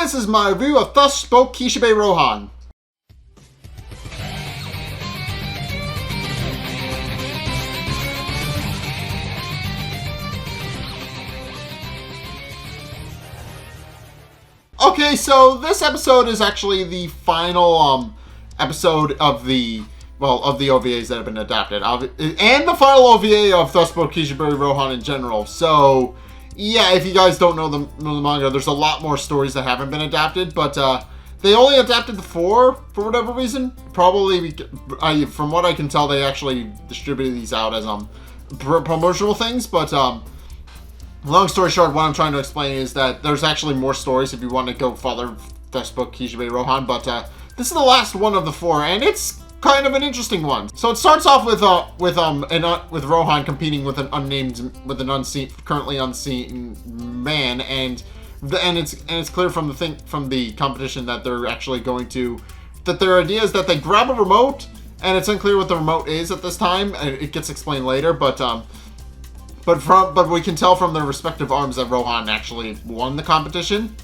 this is my review of Thus Spoke Kishibe Rohan. Okay, so this episode is actually the final episode of the OVAs that have been adapted, and the final OVA of Thus Spoke Kishibe Rohan in general. So, yeah, if you guys don't know the manga, there's a lot more stories that haven't been adapted, but they only adapted the 4 for whatever reason. Probably, from what I can tell, they actually distributed these out as promotional things, but long story short, what I'm trying to explain is that there's actually more stories if you want to go follow Thus Spoke Kishibe Rohan, but this is the last one of the 4, and it's kind of an interesting one. So it starts off with Rohan competing with currently unseen man, and it's clear from the competition that they're actually that their idea is that they grab a remote, and it's unclear what the remote is at this time, and it gets explained later, but we can tell from their respective arms that Rohan actually won the competition.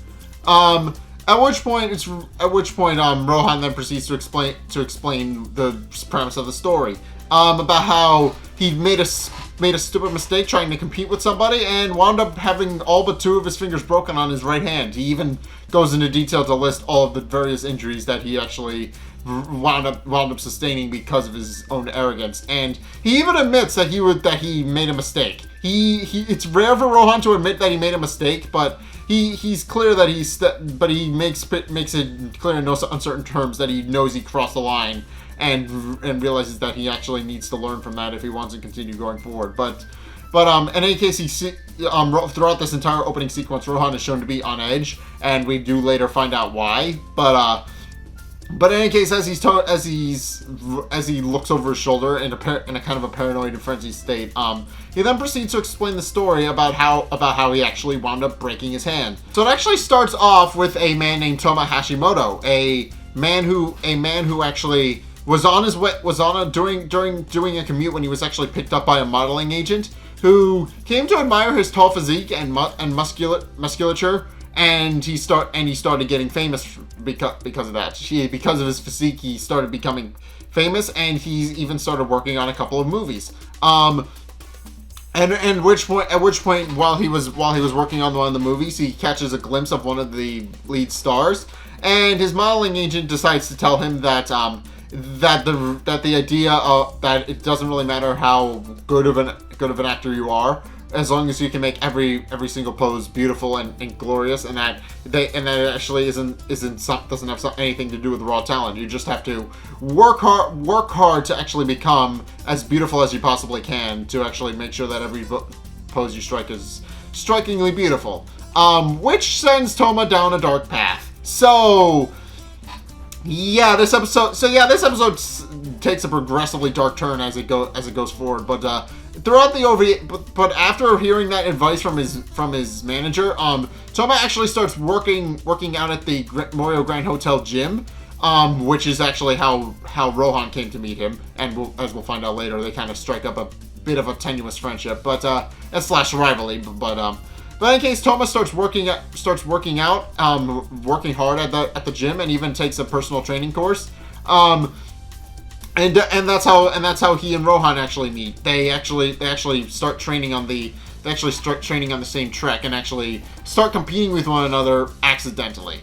At which point Rohan then proceeds to explain the premise of the story, about how he made a stupid mistake trying to compete with somebody and wound up having all but 2 of his fingers broken on his right hand. He even goes into detail to list all of the various injuries that he actually wound up sustaining because of his own arrogance, and he even admits that he made a mistake. It's rare for Rohan to admit that he made a mistake, but he's clear that he makes it clear in no uncertain terms that he knows he crossed the line, and realizes that he actually needs to learn from that if he wants to continue going forward. But in any case, throughout this entire opening sequence, Rohan is shown to be on edge, and we do later find out why. But in any case, as he looks over his shoulder in a kind of a paranoid and frenzied state, he then proceeds to explain the story about how he actually wound up breaking his hand. So it actually starts off with a man named Toma Hashimoto, a man who actually was doing a commute when he was actually picked up by a modeling agent who came to admire his tall physique and musculature. And he started getting famous because of that. Because of his physique, he started becoming famous, and he even started working on a couple of movies. And at which point, while he was working on one of the movies, he catches a glimpse of one of the lead stars, and his modeling agent decides to tell him that the idea of that it doesn't really matter how good of an actor you are, as long as you can make every single pose beautiful and glorious, and that it actually doesn't have anything to do with raw talent. You just have to work hard to actually become as beautiful as you possibly can, to actually make sure that every pose you strike is strikingly beautiful. Which sends Toma down a dark path. So yeah, this episode takes a progressively dark turn as it goes forward, but throughout the OVA, but after hearing that advice from his manager, Toma actually starts working out at the Morio Grand Hotel gym, which is actually how Rohan came to meet him, and as we'll find out later, they kind of strike up a bit of a tenuous friendship, but slash rivalry, but in any case, Toma starts working out, working hard at the gym, and even takes a personal training course. And that's how he and Rohan actually meet. They actually start training on the same trek, and actually start competing with one another accidentally.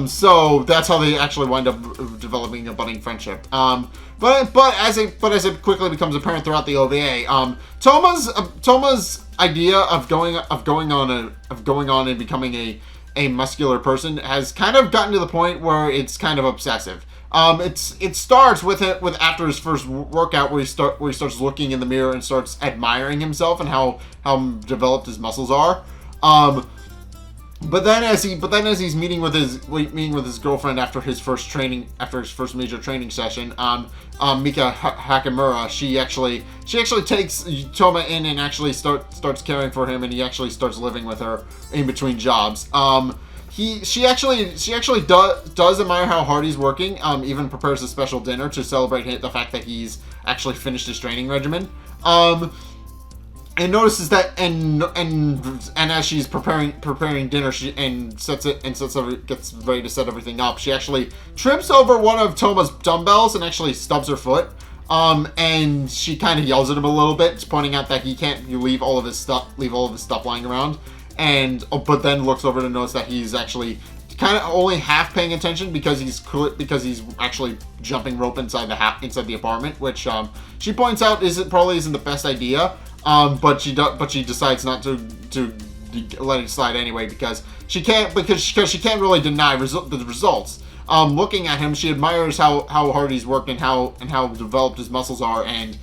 So that's how they actually wind up developing a budding friendship. But as it quickly becomes apparent throughout the OVA, Toma's idea of going on and becoming a muscular person has kind of gotten to the point where it's kind of obsessive. It starts with after his first workout, where he starts looking in the mirror and starts admiring himself and how developed his muscles are. But then as he's meeting with his girlfriend after his first major training session, Mika Hakamura, she actually takes Toma in and actually starts caring for him, and he actually starts living with her in between jobs. She actually does admire how hard he's working. Even prepares a special dinner to celebrate the fact that he's actually finished his training regimen. and notices that, and as she's preparing dinner, she gets ready to set everything up. She actually trips over one of Toma's dumbbells and actually stubs her foot. And she kind of yells at him a little bit, pointing out that he can't leave all of his stuff lying around. But then looks over to notice that he's actually kind of only half paying attention because he's actually jumping rope inside the apartment, which she points out probably isn't the best idea. But she decides not to let it slide anyway because she can't really deny the results. Looking at him, she admires how hard he's worked and how developed his muscles are, and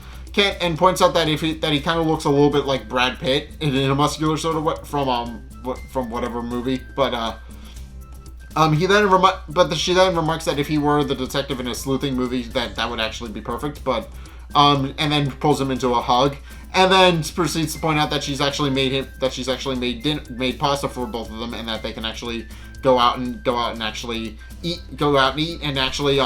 points out that he kind of looks a little bit like Brad Pitt in a muscular sort of way from whatever movie. But she then remarks that if he were the detective in a sleuthing movie, that would actually be perfect. But and then pulls him into a hug. And then proceeds to point out that she's actually made pasta for both of them, and that they can actually go out and eat and actually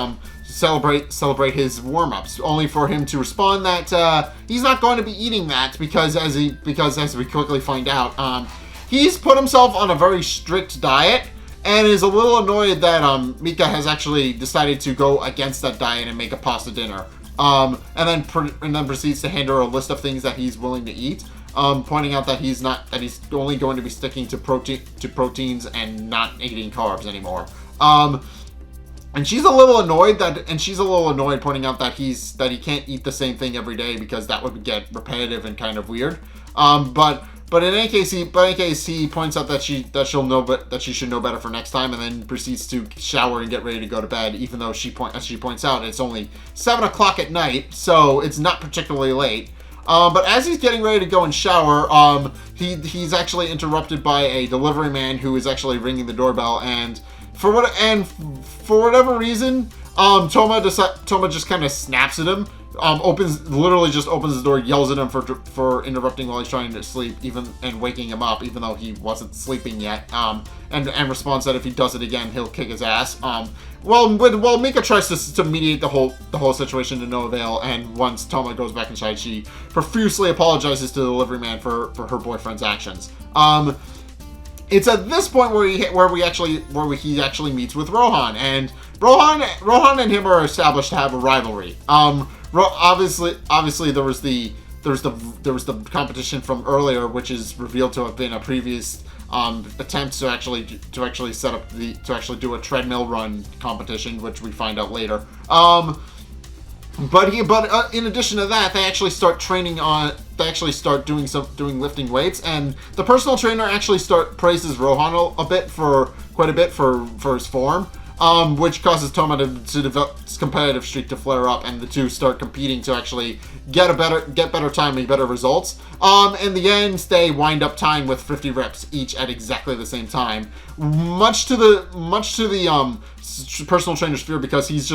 celebrate his warm-ups. Only for him to respond that he's not going to be eating that because as we quickly find out, he's put himself on a very strict diet and is a little annoyed that Mika has actually decided to go against that diet and make a pasta dinner. And then proceeds to hand her a list of things that he's willing to eat, pointing out that he's only going to be sticking to proteins and not eating carbs anymore. And she's a little annoyed pointing out that he can't eat the same thing every day because that would get repetitive and kind of weird. But in any case, he points out that she should know better for next time, and then proceeds to shower and get ready to go to bed. Even though as she points out, it's only 7 o'clock at night, so it's not particularly late. But as he's getting ready to go and shower, he's actually interrupted by a delivery man who is actually ringing the doorbell, and for whatever reason, Toma just kind of snaps at him. Opens the door, yells at him for interrupting while he's trying to sleep, and waking him up, even though he wasn't sleeping yet. And responds that if he does it again, he'll kick his ass. Well, Mika tries to mediate the whole situation to no avail, and once Toma goes back inside, she profusely apologizes to the delivery man for her boyfriend's actions. It's at this point where he actually meets with Rohan, and Rohan and him are established to have a rivalry. Obviously there was the competition from earlier, which is revealed to have been a previous attempt to actually do a treadmill run competition, which we find out later. But in addition to that, they actually start doing lifting weights, and the personal trainer actually praises Rohan quite a bit for his form. Which causes Toma to develop this competitive streak to flare up, and the two start competing to actually get better timing, better results. In the end, they wind up tying with 50 reps each at exactly the same time, much to the personal trainer's fear, because he's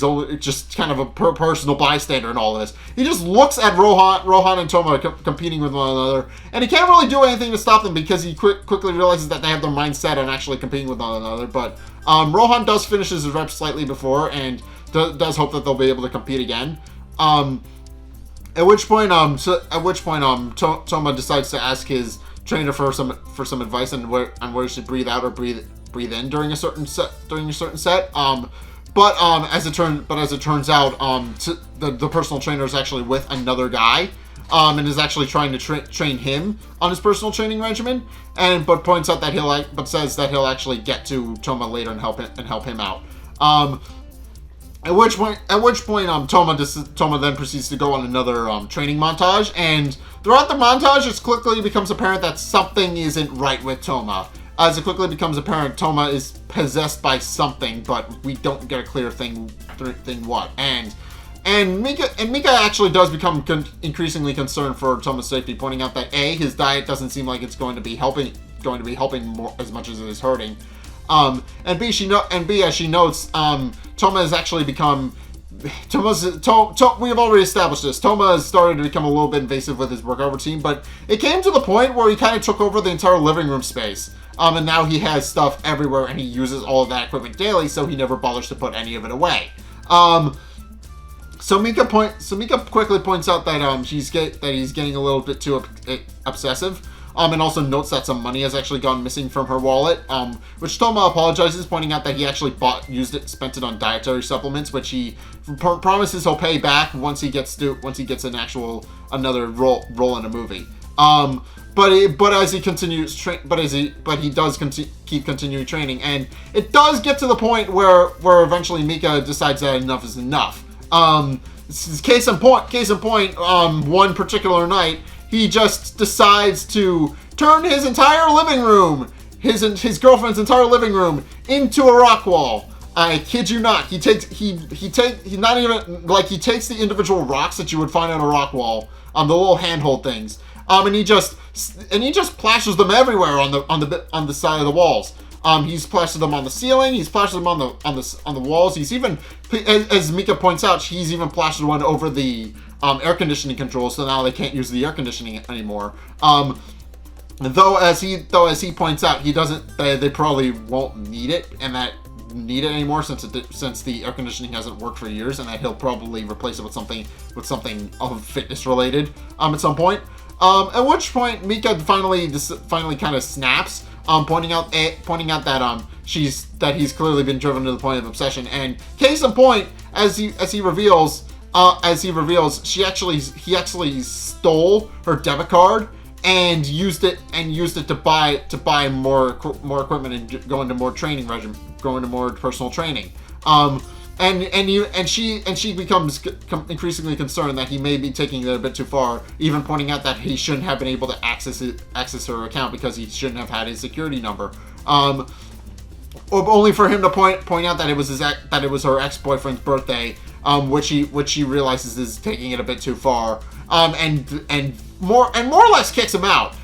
only just kind of a personal bystander in all this. He just looks at Rohan and Toma competing with one another, and he can't really do anything to stop them because he quickly realizes that they have their mind set on actually competing with one another. But Rohan does finish his reps slightly before, and does hope that they'll be able to compete again. At which point, Toma decides to ask his trainer for some advice on where he should breathe out or breathe in during a certain set. But as it turns out, the personal trainer is actually with another guy, and is actually trying to train him on his personal training regimen, but says that he'll actually get to Toma later and help him out. At which point, Toma then proceeds to go on another training montage, and throughout the montage, it quickly becomes apparent that something isn't right with Toma. As it quickly becomes apparent, Toma is possessed by something, but we don't get a clear thing what. And Mika actually does become increasingly concerned for Toma's safety, pointing out that A, his diet doesn't seem like it's going to be helping more as much as it is hurting. And B, as she notes, Toma has actually become. We have already established this. Toma has started to become a little bit invasive with his workout routine, but it came to the point where he kind of took over the entire living room space. And now he has stuff everywhere, and he uses all of that equipment daily, so he never bothers to put any of it away. So Mika quickly points out that he's getting a little bit too obsessive. And also notes that some money has actually gone missing from her wallet, which Toma apologizes, pointing out that he actually spent it on dietary supplements, which he promises he'll pay back once he gets another role in a movie. But he does keep continuing training, and it does get to the point where eventually Mika decides that enough is enough. Case in point, one particular night, he just decides to turn his entire living room, his girlfriend's entire living room, into a rock wall. I kid you not. He takes the individual rocks that you would find on a rock wall, the little handhold things, and he just plashes them everywhere on the side of the walls. He's plastered them on the ceiling. He's plastered them on the walls. He's even, as Mika points out, he's even plastered one over the air conditioning controls, so now they can't use the air conditioning anymore. Though as he points out, they probably won't need it anymore since the air conditioning hasn't worked for years, and that he'll probably replace it with something fitness related at some point. At which point Mika finally kind of snaps, pointing out that he's clearly been driven to the point of obsession. And case in point, as he reveals, he actually stole her debit card and used it to buy more equipment and go into more personal training. And she becomes increasingly concerned that he may be taking it a bit too far, even pointing out that he shouldn't have been able to access her account because he shouldn't have had his security number. Only for him to point out that it was her ex-boyfriend's birthday, which he realizes is taking it a bit too far, and more or less kicks him out.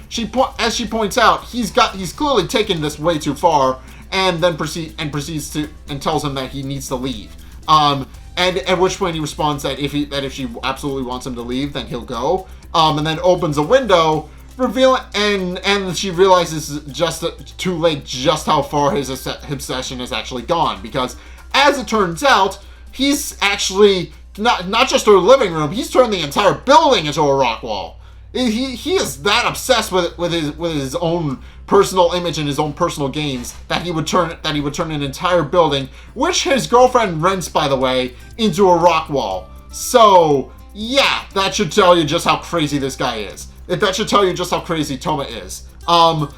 As she points out, he's clearly taken this way too far, and then proceeds to tells him that he needs to leave. And at which point he responds that if she absolutely wants him to leave, then he'll go. And then opens a window, revealing, and she realizes just too late just how far his obsession has actually gone, because as it turns out, he's actually not just her living room, he's turned the entire building into a rock wall. He is that obsessed with his own personal image and his own personal gains that he would turn an entire building, which his girlfriend rents, by the way, into a rock wall. So yeah, that should tell you just how crazy this guy is. That should tell you just how crazy Toma is. But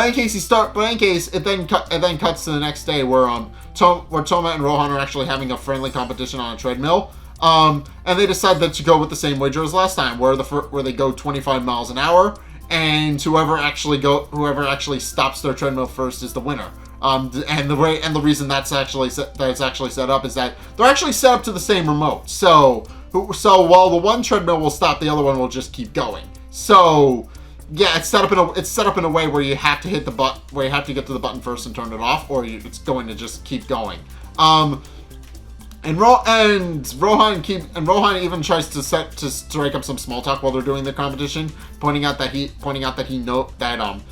in case it then cuts to the next day where Toma and Rohan are actually having a friendly competition on a treadmill. And they decide to go with the same wager as last time, where they go 25 miles an hour, and whoever actually stops their treadmill first is the winner. And the reason that's actually set up is that they're actually set up to the same remote. So while the one treadmill will stop, the other one will just keep going. So yeah, it's set up in a way where you have to hit the button, where you have to get to the button first and turn it off, or it's going to just keep going. And Rohan even tries to strike up some small talk while they're doing the competition, pointing out that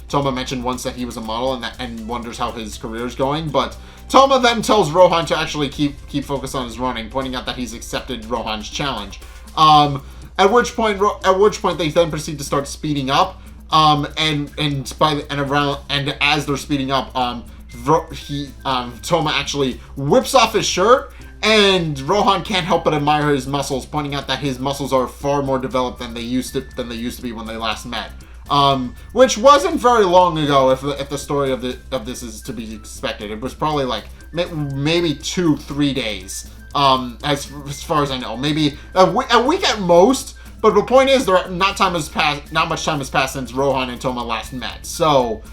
Toma mentioned once that he was a model and wonders how his career is going. But Toma then tells Rohan to actually keep focus on his running, pointing out that he's accepted Rohan's challenge. At which point they then proceed to start speeding up. And as they're speeding up, Toma actually whips off his shirt. And Rohan can't help but admire his muscles, pointing out that his muscles are far more developed than they used to be when they last met. Which wasn't very long ago, if the story of this is to be expected. It was probably like maybe 2-3 days, as far as I know, maybe a week at most. But the point is, not much time has passed since Rohan and Toma last met. So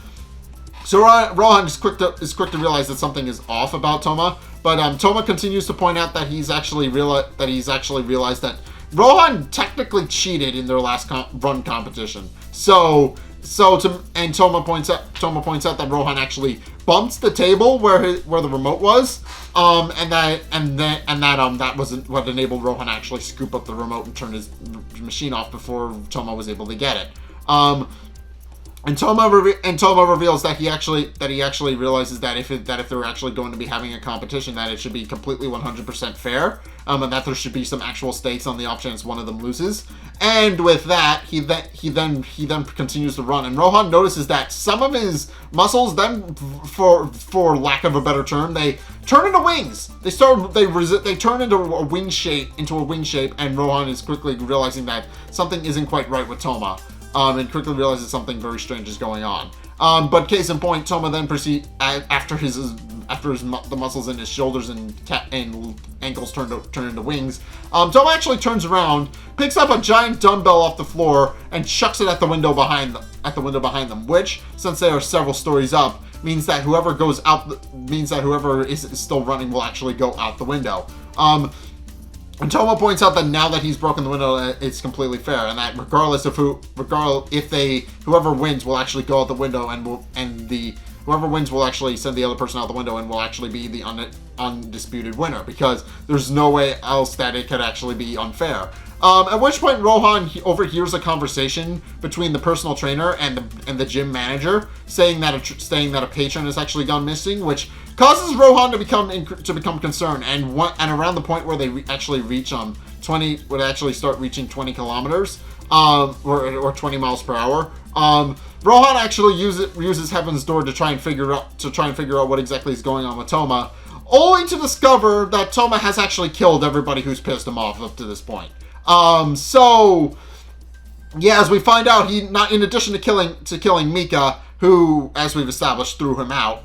Rohan is quick to realize that something is off about Toma. But Toma continues to point out that he's actually realized that Rohan technically cheated in their last run competition. Toma points out that Rohan actually bumped the table where the remote was, and that wasn't what enabled Rohan to actually scoop up the remote and turn his machine off before Toma was able to get it. And Toma reveals that he actually realizes that if they're actually going to be having a competition, that it should be completely 100% fair, and that there should be some actual stakes on the off chance one of them loses. And with that, he then continues to run. And Rohan notices that some of his muscles, then for lack of a better term, they turn into wings. They turn into a wing shape, and Rohan is quickly realizing that something isn't quite right with Toma. And quickly realizes something very strange is going on. But case in point, Toma then proceeds after the muscles in his shoulders and ankles turn into wings. Toma actually turns around, picks up a giant dumbbell off the floor, and chucks it at the window behind them. Which, since they are several stories up, means that whoever is still running will actually go out the window. And Toma points out that now that he's broken the window, it's completely fair, and that whoever wins will actually go out the window, whoever wins will actually send the other person out the window and will actually be the undisputed winner, because there's no way else that it could actually be unfair. At which point Rohan overhears a conversation between the personal trainer and the gym manager, saying that a patron has actually gone missing, which causes Rohan to become concerned. And around the point where they actually start reaching 20 kilometers, or 20 miles per hour, Rohan actually uses Heaven's Door to try and figure out what exactly is going on with Toma, only to discover that Toma has actually killed everybody who's pissed him off up to this point. So yeah, as we find out, in addition to killing Mika, who, as we've established, threw him out,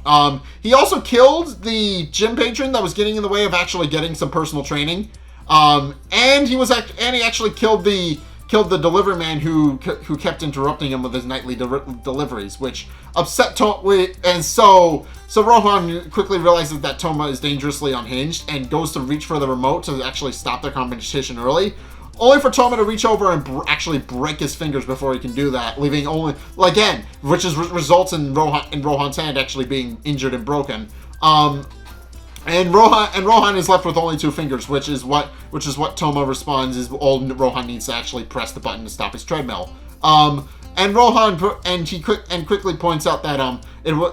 he also killed the gym patron that was getting in the way of actually getting some personal training. And he actually killed the delivery man who kept interrupting him with his nightly deliveries, which upset Toma. And so Rohan quickly realizes that Toma is dangerously unhinged and goes to reach for the remote to actually stop their competition early, only for Toma to reach over and actually break his fingers before he can do that, leaving only, again, which results in Rohan's hand actually being injured and broken. And Rohan is left with only 2 fingers, which is what Toma responds is all Rohan needs to actually press the button to stop his treadmill. And Rohan quickly points out that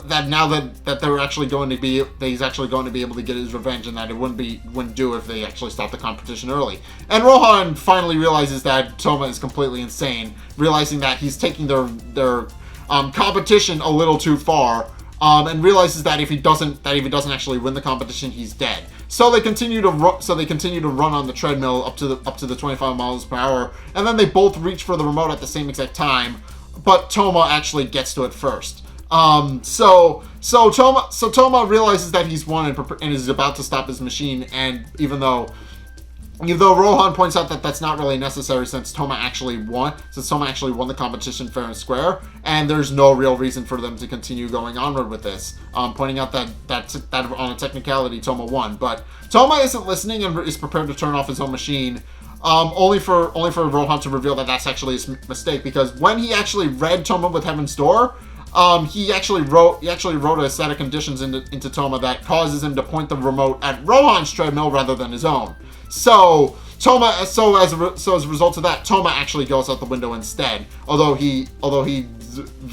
that now that they're actually going to be he's actually going to be able to get his revenge, and that it wouldn't do if they actually stopped the competition early. And Rohan finally realizes that Toma is completely insane, realizing that he's taking their competition a little too far. And realizes that if he doesn't actually win the competition, he's dead. So they continue to run on the treadmill up to the 25 miles per hour, and then they both reach for the remote at the same exact time, but Toma actually gets to it first. So Toma realizes that he's won and is about to stop his machine, and even though Rohan points out that that's not really necessary since Toma actually won the competition fair and square, and there's no real reason for them to continue going onward with this, pointing out that on a technicality Toma won. But Toma isn't listening and is prepared to turn off his own machine, only for Rohan to reveal that that's actually his mistake, because when he actually read Toma with Heaven's Door, he actually wrote a set of conditions into Toma that causes him to point the remote at Rohan's treadmill rather than his own. So as a result of that, Toma actually goes out the window instead. Although he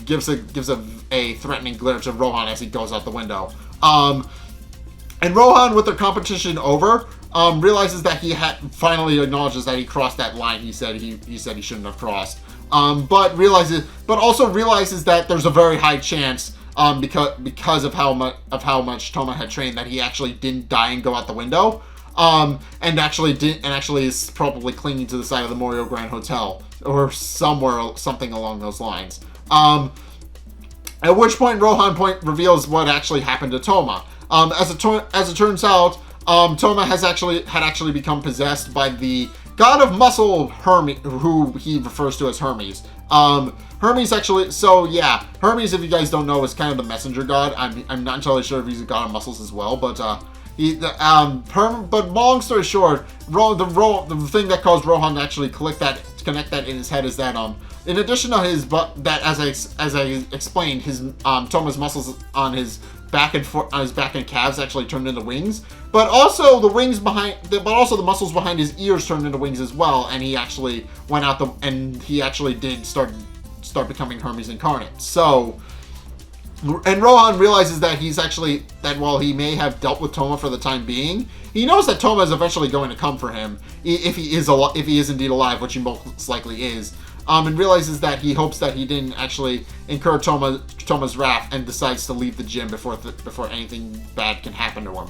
gives a threatening glare to Rohan as he goes out the window. And Rohan, with their competition over, realizes that finally acknowledges that he crossed that line he said he shouldn't have crossed. But also realizes that there's a very high chance, because of how much Toma had trained, that he actually didn't die and go out the window. And actually is probably clinging to the side of the Morio Grand Hotel or something along those lines. At which point Rohan reveals what actually happened to Toma. As it turns out, Toma had actually become possessed by the god of muscle Hermes, who he refers to as Hermes. Hermes, if you guys don't know, is kind of the messenger god. I'm not entirely sure if he's a god of muscles as well, but but long story short, the thing that caused Rohan to actually connect that in his head is that in addition to as I explained, his Toma's muscles on his back and calves actually turned into wings, but also the muscles behind his ears turned into wings as well, and he actually did start start becoming Hermes incarnate. So, and Rohan realizes that while he may have dealt with Toma for the time being, he knows that Toma is eventually going to come for him if he is indeed alive, which he most likely is. And realizes that he hopes that he didn't actually incur Toma's wrath and decides to leave the gym before anything bad can happen to him.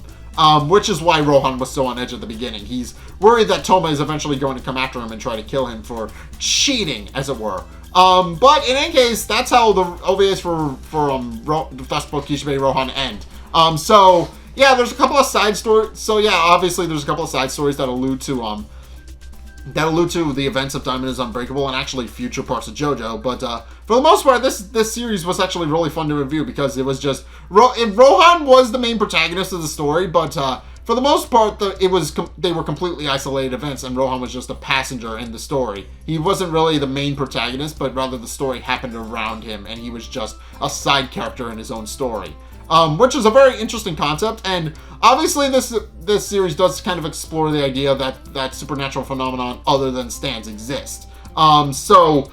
Which is why Rohan was so on edge at the beginning. He's worried that Toma is eventually going to come after him and try to kill him for cheating, as it were. But in any case, that's how the OVAs for Festival Kishibe Rohan end. So yeah, there's a couple of side stories. So yeah, obviously there's a couple of side stories that allude to the events of Diamond is Unbreakable and actually future parts of JoJo. But for the most part, this series was actually really fun to review because it was just Rohan was the main protagonist of the story, but for the most part, they were completely isolated events, and Rohan was just a passenger in the story. He wasn't really the main protagonist, but rather the story happened around him, and he was just a side character in his own story. Which is a very interesting concept, and obviously this series does kind of explore the idea that supernatural phenomenon other than stands exist. So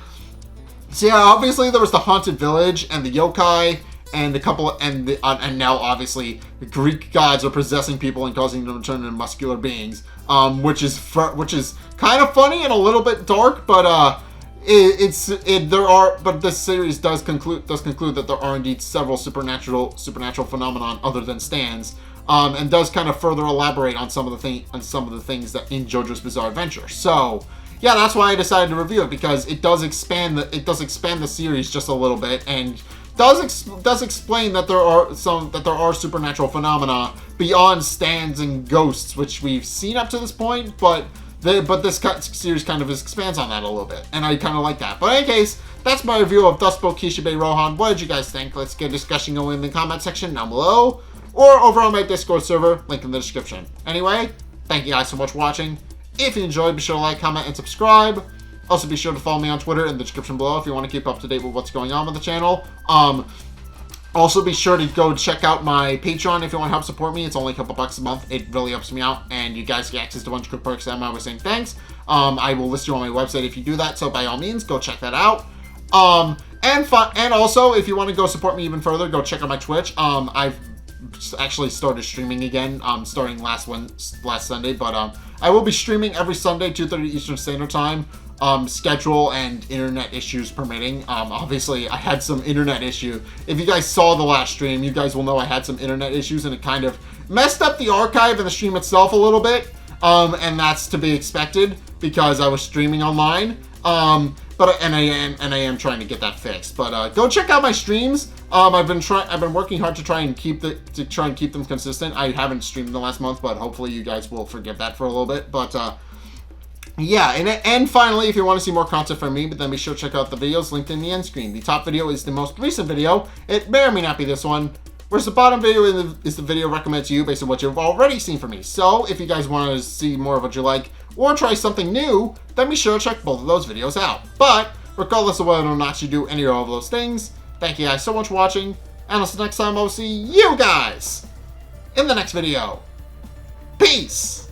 yeah, obviously there was the haunted village and the yokai and and now obviously the Greek gods are possessing people and causing them to turn into muscular beings, which is kind of funny and a little bit dark, but but this series does conclude that there are indeed several supernatural phenomenon other than stands, and does kind of further elaborate on some of the things that in JoJo's Bizarre Adventure. So yeah, that's why I decided to review it, because it does expand the series just a little bit, and does explain that there are supernatural phenomena beyond stands and ghosts, which we've seen up to this point, but this series kind of expands on that a little bit, and I kind of like that. But in any case, that's my review of Thus Spoke Kishibe Rohan. What did you guys think? Let's get a discussion going in the comment section down below, or over on my Discord server, link in the description. Anyway, thank you guys so much for watching. If you enjoyed, be sure to like, comment, and subscribe. Also, be sure to follow me on Twitter in the description below if you want to keep up to date with what's going on with the channel. Also, be sure to go check out my Patreon if you want to help support me. It's only a couple bucks a month. It really helps me out, and you guys get access to a bunch of quick perks. I'm always saying thanks. I will list you on my website if you do that, so by all means, go check that out. And also, if you want to go support me even further, go check out my Twitch. I've actually started streaming again, starting last Sunday, but I will be streaming every Sunday, 2:30 Eastern Standard Time. Schedule and internet issues permitting. Obviously, I had some internet issue. If you guys saw the last stream, you guys will know I had some internet issues, and it kind of messed up the archive and the stream itself a little bit. And that's to be expected because I was streaming online. But I am trying to get that fixed. But go check out my streams. I've been working hard to try and keep them consistent. I haven't streamed in the last month, but hopefully you guys will forgive that for a little bit. But yeah, and finally, if you want to see more content from me, but then be sure to check out the videos linked in the end screen. The top video is the most recent video. It may or may not be this one. Whereas the bottom video is the video recommended to you based on what you've already seen from me. So if you guys want to see more of what you like or try something new, then be sure to check both of those videos out. But regardless of whether or not you do any or all of those things, thank you guys so much for watching. And until next time, I'll see you guys in the next video. Peace!